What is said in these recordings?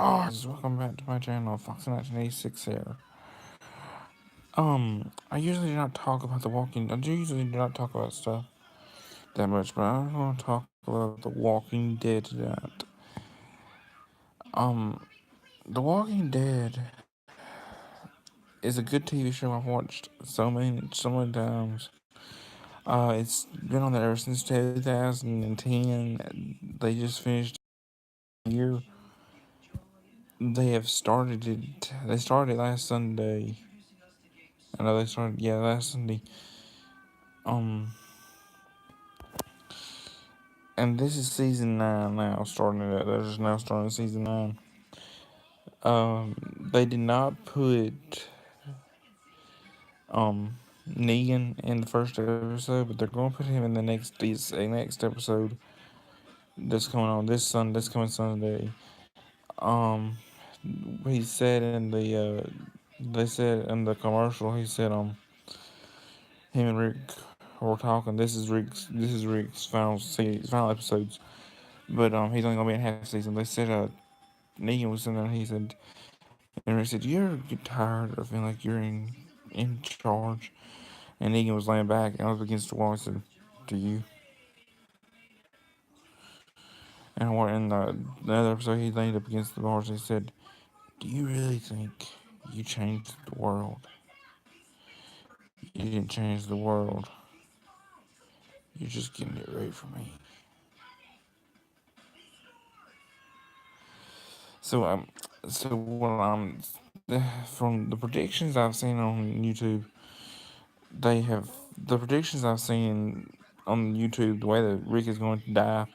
Oh, welcome back to my channel, Fox 1986 here. I usually do not talk about The Walking. I usually do not talk about stuff that much, but I want to talk about The Walking Dead tonight. The Walking Dead is a good TV show I've watched so many times. It's been on there ever since 2010. They just finished a year. They have started it. They started last Sunday. I know they started, yeah, last Sunday. Um, and this is season 9 now, starting it. They're just now starting season 9. They did not put um Negan in the first episode, but they're going to put him in the next episode that's coming on this coming Sunday. Um, he said in the they said in the commercial, he said him and Rick were talking. This is Rick's final episodes, but he's only gonna be in half season. They said Negan was in there. He said, and Rick said, "You ever get tired of feeling like you're in charge?" And Negan was laying back and up against the wall. He said, "Do you?" And what in the other episode, he leaned up against the bars and he said, "Do you really think you changed the world? You didn't change the world. You're just getting it ready for me." So what from the predictions I've seen on YouTube, they have the predictions I've seen on YouTube, the way that Rick is going to die.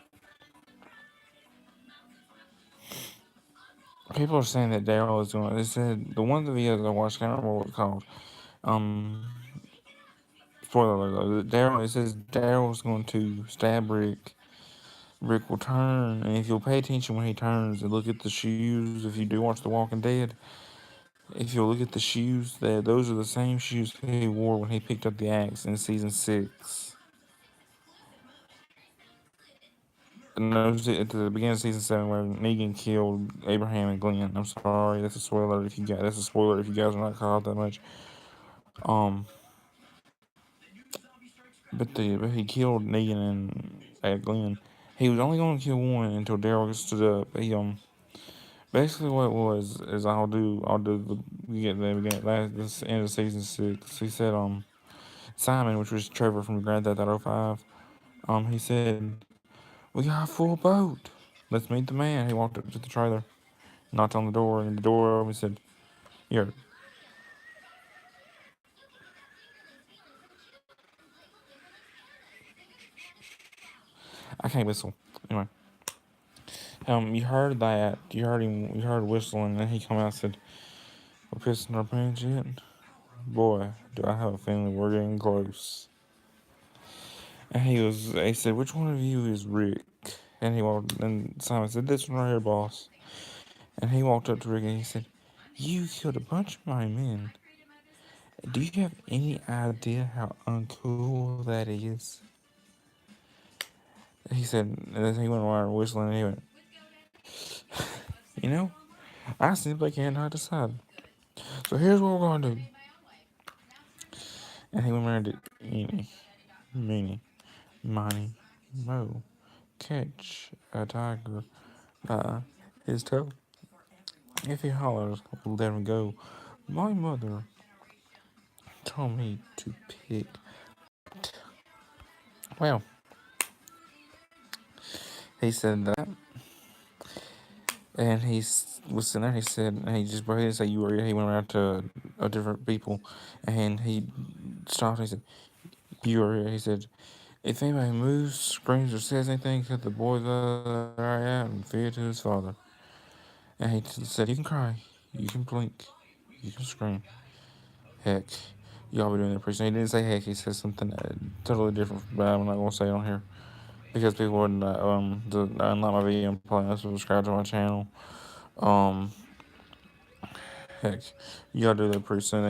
People are saying that Daryl is going. They said the one of the videos I watched, I can't remember what it's called. Um, Spoiler alert: Daryl. It says Daryl is going to stab Rick. Rick will turn, and if you'll pay attention when he turns and look at the shoes, if you do watch The Walking Dead, if you'll look at the shoes, those are the same shoes he wore when he picked up the axe in season 6. And those at the beginning of season 7 where Negan killed Abraham and Glenn. I'm sorry, that's a spoiler if you guys are not caught up that much. Um, but he killed Negan and Glenn. He was only going to kill one until Daryl stood up. He basically what it was is I'll do the we get last this end of season 6. He said Simon, which was Trevor from Grand Theft Auto 5, he said, "We got a full boat. Let's meet the man." He walked up to the trailer, knocked on the door, and the door opened. He said, "Here." I can't whistle. Anyway, you heard that. You heard him. You heard whistling, and then he come out and said, "We're pissing our pants yet? Boy, do I have a feeling we're getting close." And he said, "Which one of you is Rick?" And Simon said, "This one right here, boss." And he walked up to Rick and he said, "You killed a bunch of my men. Do you have any idea how uncool that is?" He said, and then he went around whistling and he went, "You know, I simply cannot decide. So here's what we're going to do." And he went around it, eeny, meeny, miny, mo, catch a tiger by his toe. If he hollers, let him go. My mother told me to pick. Well, he said that, and was sitting there. He said, and he just, but he didn't say you were. He went around to different people, and he stopped. And he said, "You are here." He said, "If anybody moves, screams, or says anything, cut the boy the eye out and fear to his father." And he said, "You can cry, you can blink, you can scream. Heck, y'all be doing it pretty soon." He didn't say heck. He said something totally different, but I'm not gonna say it on here because people wouldn't unlike my video and probably not subscribe to my channel. Um, Heck, you gotta do that pretty soon.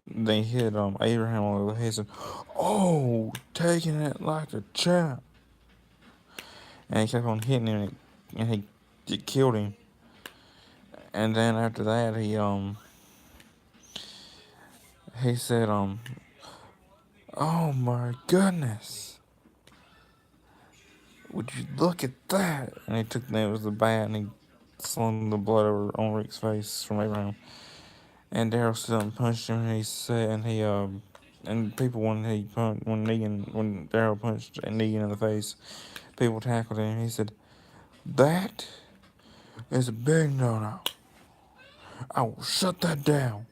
They hit Abraham on the head and said, "Oh, taking it like a champ." And he kept on hitting him, and he killed him. And then after that, he said, oh my goodness, would you look at that? And he took that, it was the bat, and he slung the blood over on Rick's face from Abraham. And Daryl stood up and punched him, and he said, and people when Daryl punched Negan in the face, people tackled him. And he said, "That is a big no-no. I will shut that down."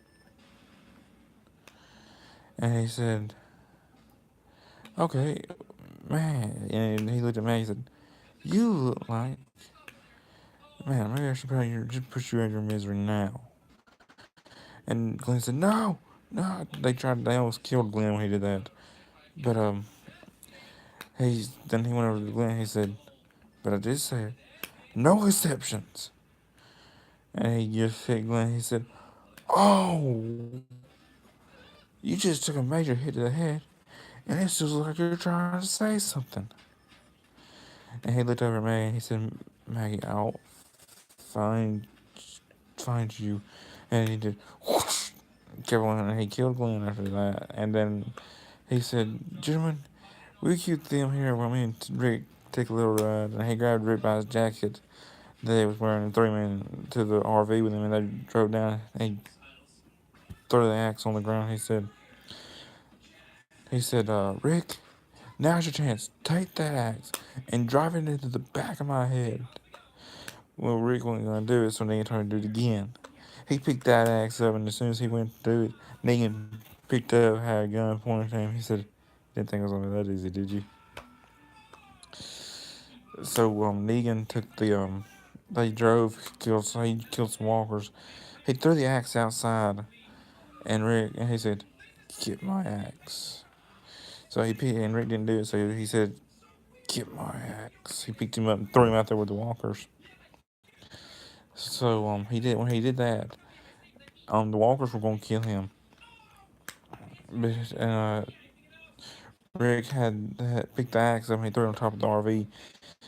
And he said, "Okay, man." And he looked at me. He said, "You look like, man. Maybe I should just put you out of your misery now." And Glenn said, "No, no." They almost killed Glenn when he did that. But then he went over to Glenn. He said, "But I did say it. No exceptions." And he just hit Glenn. He said, "Oh, you just took a major hit to the head, and it just looks like you're trying to say something." And he looked over at Maggie and he said, "Maggie, I'll find find you." And he did whoosh, kept on, and he killed Glenn after that. And then he said, "Gentlemen, we keep them here while me and Rick take a little ride." And he grabbed Rick by his jacket that he was wearing and threw him into the RV with him, and they drove down. And he threw the axe on the ground. Rick, now's your chance. Take that axe and drive it into the back of my head." Well, Rick wasn't going to do it, so Negan tried to do it again. He picked that axe up, and as soon as he went to do it, Negan picked up, had a gun pointed at him. He said, "Didn't think it was going to be that easy, did you?" So Negan took they drove, he killed some walkers. He threw the axe outside, and he said, "Get my axe." So and Rick didn't do it, so he said, "Get my axe." He picked him up and threw him out there with the walkers. So when he did that, the walkers were gonna kill him, but Rick had picked the axe up and he threw it on top of the RV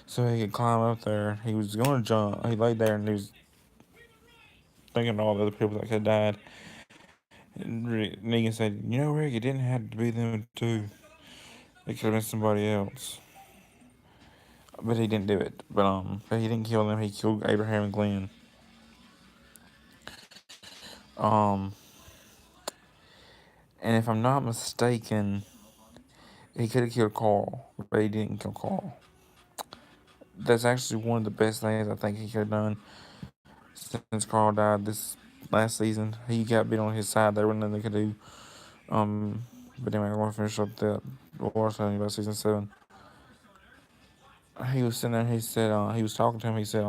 so he could climb up there. He was gonna jump. He laid there and he was thinking of all the other people that had died. And Negan said, "You know, Rick, it didn't have to be them too. It could have been somebody else." But he didn't do it. But he didn't kill them. He killed Abraham and Glenn. Um, and if I'm not mistaken, he could have killed Carl, but he didn't kill Carl. That's actually one of the best things I think he could have done since Carl died this last season. He got bit on his side. There wasn't nothing they could do. But anyway, I want to finish up the war telling you about season 7. He was sitting there. He said he was talking to him. He said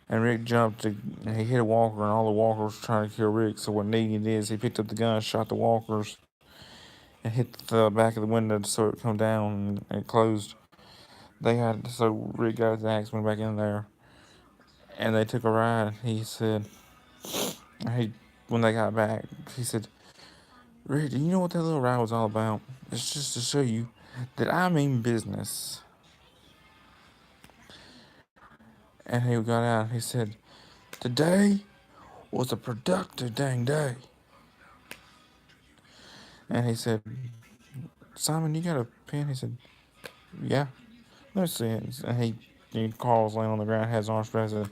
and Rick jumped. He hit a walker, and all the walkers were trying to kill Rick. So what Negan did is he picked up the gun, shot the walkers, and hit the back of the window so it come down and it closed. So Rick got his axe, went back in there, and they took a ride. He said when they got back, he said, "Rick, do you know what that little ride was all about? It's just to show you that I mean business." And he got out and he said, "Today was a productive dang day." And he said, "Simon, you got a pen?" He said, "Yeah." "Let me see it." And Carl's laying on the ground, has his arms spread. Said,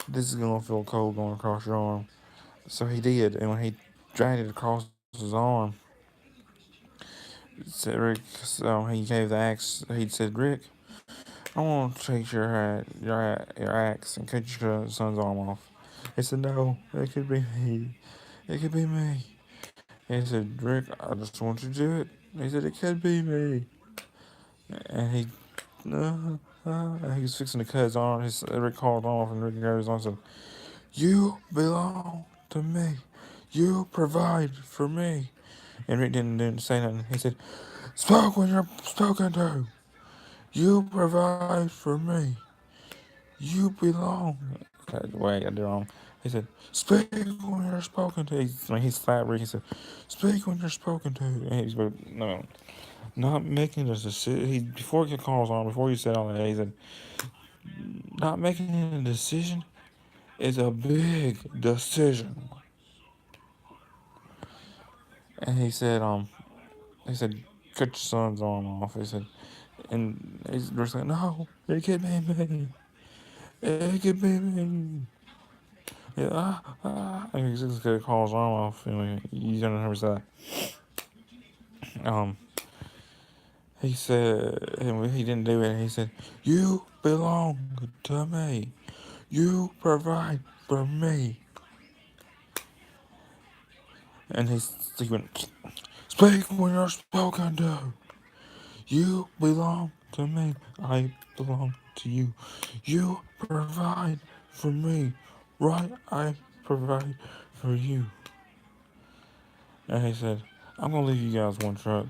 "This is gonna feel cold going across your arm." So he did, and when he dragged it across his arm, said Rick. So he gave the axe. He said, "Rick, I want to take your axe and cut your son's arm off." He said, "No, it could be me. It could be me." He said, "Rick, I just want you to do it." He said, "It could be me." And he was fixing to cut his arm. Rick called off, and Rick goes on and said, "You belong to me. You provide for me." And Rick didn't say nothing. He said, "Spoke when you're spoken to. You provide for me. You belong." Wait, I did it wrong. He said, "Speak when you're spoken to." He's flat Rick. He said, "Speak when you're spoken to." And he's no, not making a decision. Before he called his arm, before he said all that, he said, not making a decision is a big decision. And he said, cut your son's arm off. He said, and they're saying, no, it could be me. It could be me. Yeah, and he's just gonna call his arm off. And he's on her side. Um, he said, and he didn't do it. He said, you belong to me. You provide for me. And he went, speak when you're spoken to. You belong to me. I belong to you. You provide for me. Right? I provide for you. And he said, I'm gonna leave you guys one truck.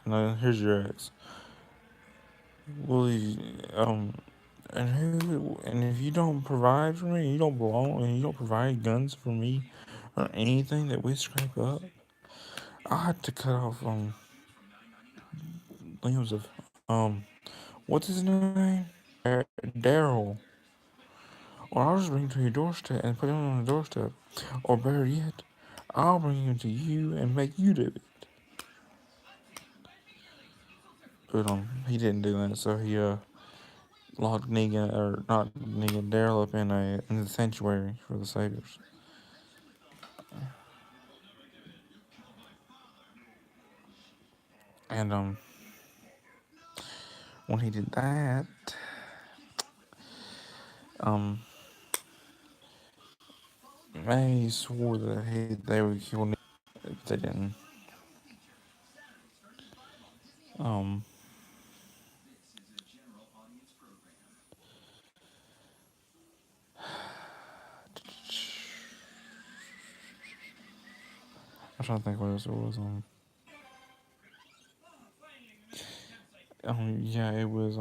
And then here's your ex. Will you, and if you don't provide for me, you don't belong, and you don't provide guns for me or anything that we scrape up, I had to cut off limbs of what's his name? Daryl. Or I'll just bring him to your doorstep and put him on the doorstep. Or better yet, I'll bring him to you and make you do it. But he didn't do that, so he locked Negan, or not Negan, Daryl up in the sanctuary for the Saviors. And when he did that, um, Maggie swore that they would kill Negan if they didn't. Um, I'm trying to think what else it was. Yeah, it was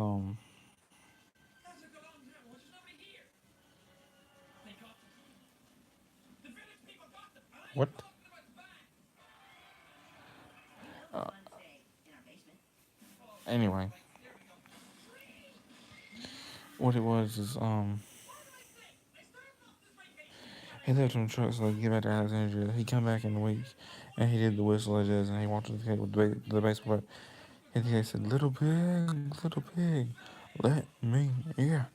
what? Uh, anyway, what it was is he left him truck so they could get back to Alexandria. He come back in a week, and he did the whistle it does, and he walked to the cake with the baseball bat. And he said, little pig, let me in."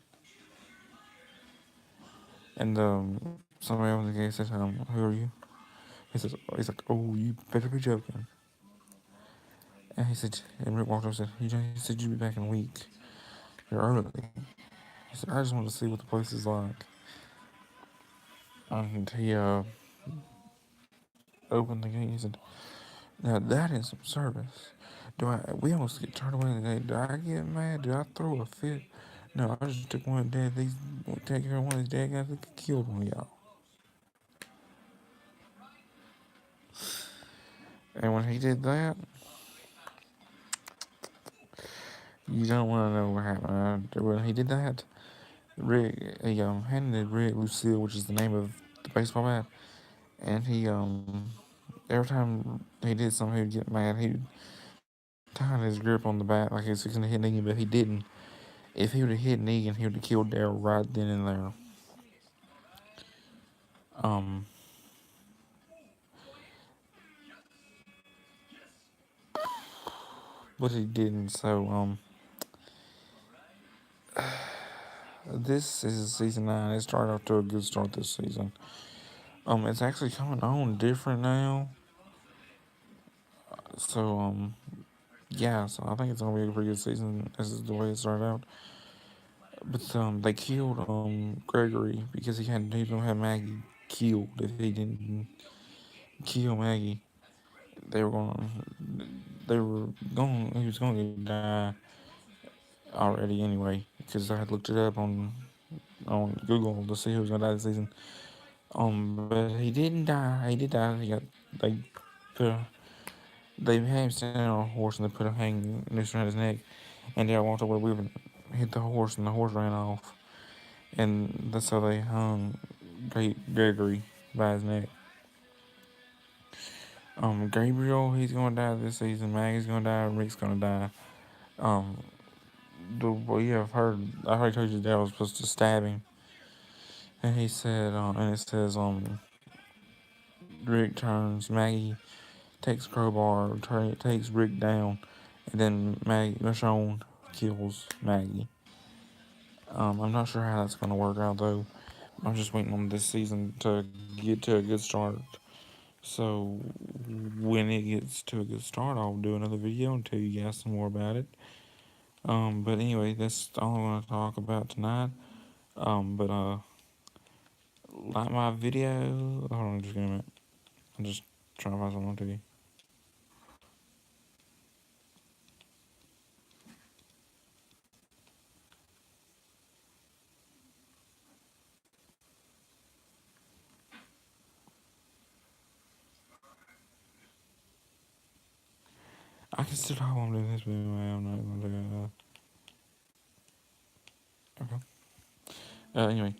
And somebody else in the gate said, who are you? He's like, oh, you better be joking. And he said, and Rick walked over and said, he said you'll be back in a week. You're early. He said, I just want to see what the place is like. And he opened the gate. He said, now that is some service. We almost get turned away in the gate. Do I get mad? Do I throw a fit? No, I just took one of take care of one of these dad guys that killed one of y'all. And when he did that, you don't want to know what happened. When he did that, Rick, he handed Rick Lucille, which is the name of the baseball bat, and he every time he did something, he'd get mad. He'd tighten his grip on the bat like he was fixing to hit Negan, but he didn't. If he would have hit Negan, he would have killed Daryl right then and there. Um, but he didn't. So this is season 9. It started off to a good start this season. It's actually coming on different now. So yeah. So I think it's gonna be a pretty good season. This is the way it started out. But they killed Gregory because he was gonna have Maggie killed if he didn't kill Maggie. They were gonna he was gonna die already anyway because I had looked it up on Google to see who was gonna die this season. But he didn't die. He did die. They put they had him standing on a horse and they put a hanging noose around his neck. And I walked over with him, hit the horse, and the horse ran off. And that's how they hung Gregory by his neck. Gabriel, he's gonna die this season. Maggie's gonna die. Rick's gonna die. Um, well, yeah, I heard he told you dad was supposed to stab him, and he said, and it says, Rick turns, Maggie takes crowbar, takes Rick down, and then Michonne kills Maggie. I'm not sure how that's gonna work out though. I'm just waiting on this season to get to a good start. So when it gets to a good start, I'll do another video and tell you guys some more about it. But anyway, that's all I want to talk about tonight. But like my video. Hold on, just give me a minute. I'm just trying to find something to you. I can still talk while I'm doing this, but anyway, I'm not gonna do that. Okay. Anyway,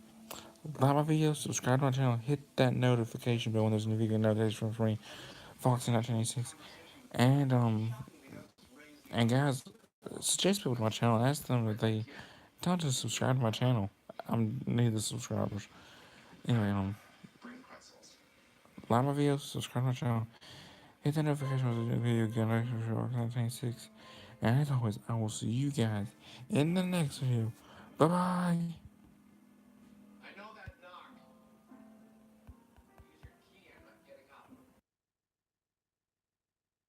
like my video, subscribe to my channel, hit that notification bell when there's a new video notification from me, Fox in 1986, and guys, suggest people to my channel. Ask them that they tell them to subscribe to my channel. I need the subscribers. Anyway, like my videos, subscribe to my channel, hit that notification when there's a new video again. 1986, and as always, I will see you guys in the next video. Bye bye.